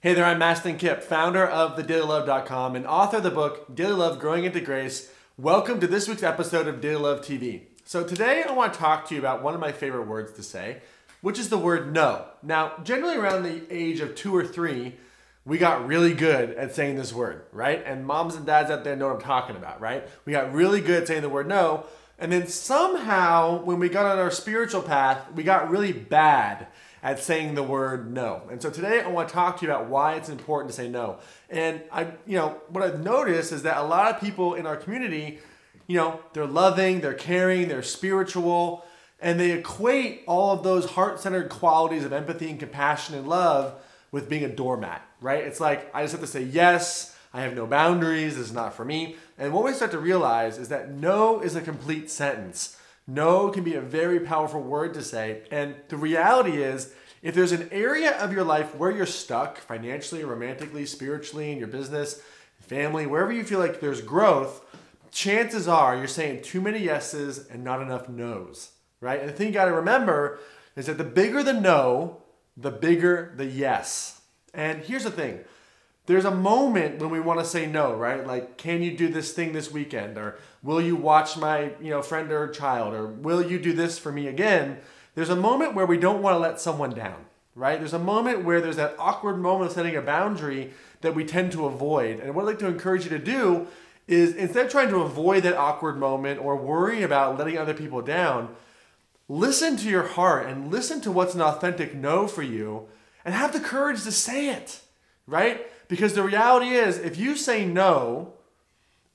Hey there, I'm Mastin Kipp, founder of thedailylove.com and author of the book, Daily Love Growing into Grace. Welcome to this week's episode of Daily Love TV. So today I want to talk to you about one of my favorite words to say, which is the word no. Now, generally around the age of 2 or 3, we got really good at saying this word, right? And moms and dads out there know what I'm talking about, right? We got really good at saying the word no, and then somehow when we got on our spiritual path, we got really bad at saying the word no. And so today I want to talk to you about why it's important to say no. And what I've noticed is that a lot of people in our community, they're loving, they're caring, they're spiritual, and they equate all of those heart-centered qualities of empathy and compassion and love with being a doormat, right? It's like, I just have to say yes, I have no boundaries, this is not for me. And what we start to realize is that no is a complete sentence. No can be a very powerful word to say. And the reality is, if there's an area of your life where you're stuck financially, romantically, spiritually, in your business, family, wherever you feel like there's growth, chances are you're saying too many yeses and not enough nos, right? And the thing you got to remember is that the bigger the no, the bigger the yes. And here's the thing. There's a moment when we want to say no, right? Like, can you do this thing this weekend? Or will you watch my friend or child? Or will you do this for me again? There's a moment where we don't want to let someone down, right? There's a moment where there's that awkward moment of setting a boundary that we tend to avoid. And what I'd like to encourage you to do is, instead of trying to avoid that awkward moment or worry about letting other people down, listen to your heart and listen to what's an authentic no for you and have the courage to say it, right? Because the reality is, if you say no,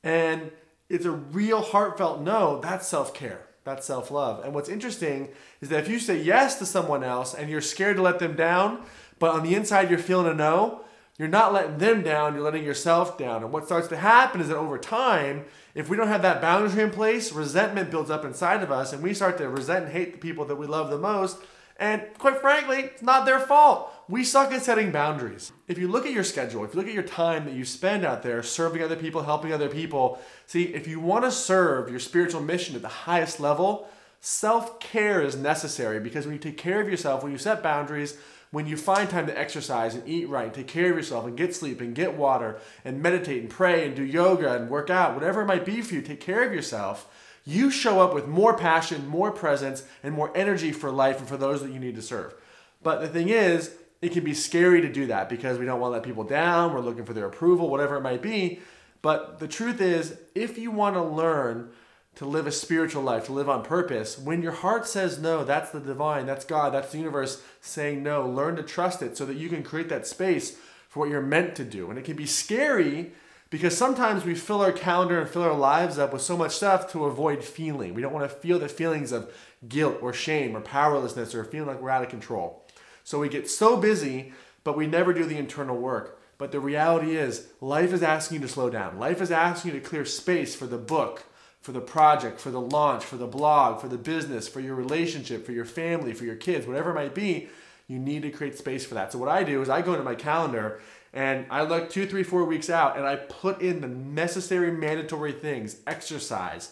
and it's a real heartfelt no, that's self-care, that's self-love. And what's interesting is that if you say yes to someone else and you're scared to let them down, but on the inside you're feeling a no, you're not letting them down, you're letting yourself down. And what starts to happen is that over time, if we don't have that boundary in place, resentment builds up inside of us, and we start to resent and hate the people that we love the most. And quite frankly, it's not their fault. We suck at setting boundaries. If you look at your schedule, if you look at your time that you spend out there serving other people, helping other people, see, if you want to serve your spiritual mission at the highest level, self-care is necessary, because when you take care of yourself, when you set boundaries, when you find time to exercise and eat right, and take care of yourself and get sleep and get water and meditate and pray and do yoga and work out, whatever it might be for you, take care of yourself, you show up with more passion, more presence, and more energy for life and for those that you need to serve. But the thing is, it can be scary to do that because we don't want to let people down, we're looking for their approval, whatever it might be. But the truth is, if you want to learn to live a spiritual life, to live on purpose, when your heart says no, that's the divine, that's God, that's the universe saying no. Learn to trust it so that you can create that space for what you're meant to do. And it can be scary because sometimes we fill our calendar and fill our lives up with so much stuff to avoid feeling. We don't want to feel the feelings of guilt or shame or powerlessness or feeling like we're out of control. So we get so busy, but we never do the internal work. But the reality is, life is asking you to slow down. Life is asking you to clear space for the book, for the project, for the launch, for the blog, for the business, for your relationship, for your family, for your kids, whatever it might be. You need to create space for that. So what I do is I go into my calendar and I look 2, 3, 4 weeks out and I put in the necessary mandatory things: exercise,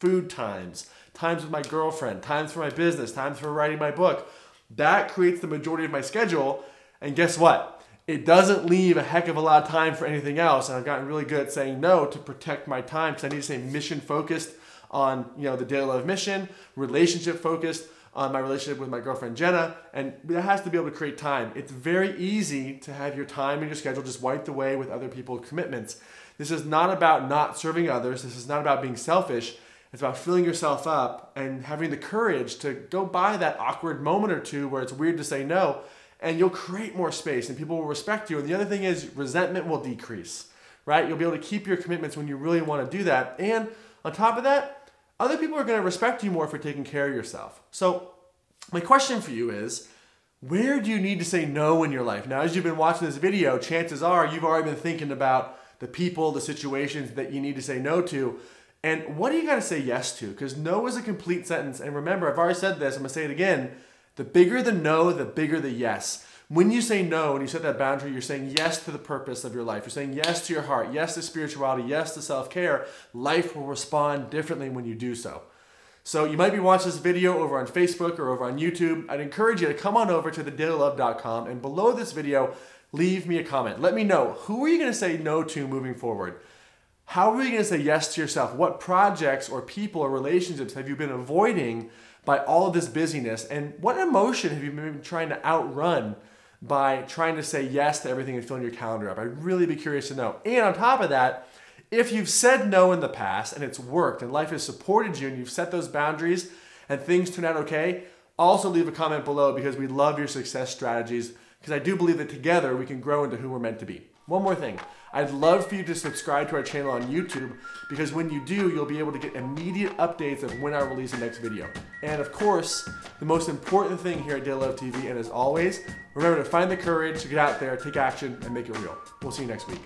food times, times with my girlfriend, times for my business, times for writing my book. That creates the majority of my schedule. And guess what? It doesn't leave a heck of a lot of time for anything else. And I've gotten really good at saying no to protect my time, because I need to stay mission focused on the Daily Love mission, relationship focused on my relationship with my girlfriend Jenna, and that has to be able to create time. It's very easy to have your time and your schedule just wiped away with other people's commitments. This is not about not serving others. This is not about being selfish. It's about filling yourself up and having the courage to go by that awkward moment or two where it's weird to say no, and you'll create more space and people will respect you. And the other thing is, resentment will decrease, right? You'll be able to keep your commitments when you really want to do that. And on top of that, other people are going to respect you more for taking care of yourself. So my question for you is, where do you need to say no in your life? Now, as you've been watching this video, chances are you've already been thinking about the people, the situations that you need to say no to. And what do you got to say yes to? Because no is a complete sentence. And remember, I've already said this, I'm going to say it again. The bigger the no, the bigger the yes. When you say no and you set that boundary, you're saying yes to the purpose of your life. You're saying yes to your heart, yes to spirituality, yes to self-care. Life will respond differently when you do so. So you might be watching this video over on Facebook or over on YouTube. I'd encourage you to come on over to thedailylove.com and below this video, leave me a comment. Let me know, who are you going to say no to moving forward? How are you going to say yes to yourself? What projects or people or relationships have you been avoiding by all of this busyness? And what emotion have you been trying to outrun by trying to say yes to everything and filling your calendar up? I'd really be curious to know. And on top of that, if you've said no in the past and it's worked and life has supported you and you've set those boundaries and things turn out okay, also leave a comment below because we love your success strategies because I do believe that together we can grow into who we're meant to be. One more thing. I'd love for you to subscribe to our channel on YouTube because when you do, you'll be able to get immediate updates of when I release the next video. And of course, the most important thing here at Daily Love TV, and as always, remember to find the courage to get out there, take action, and make it real. We'll see you next week.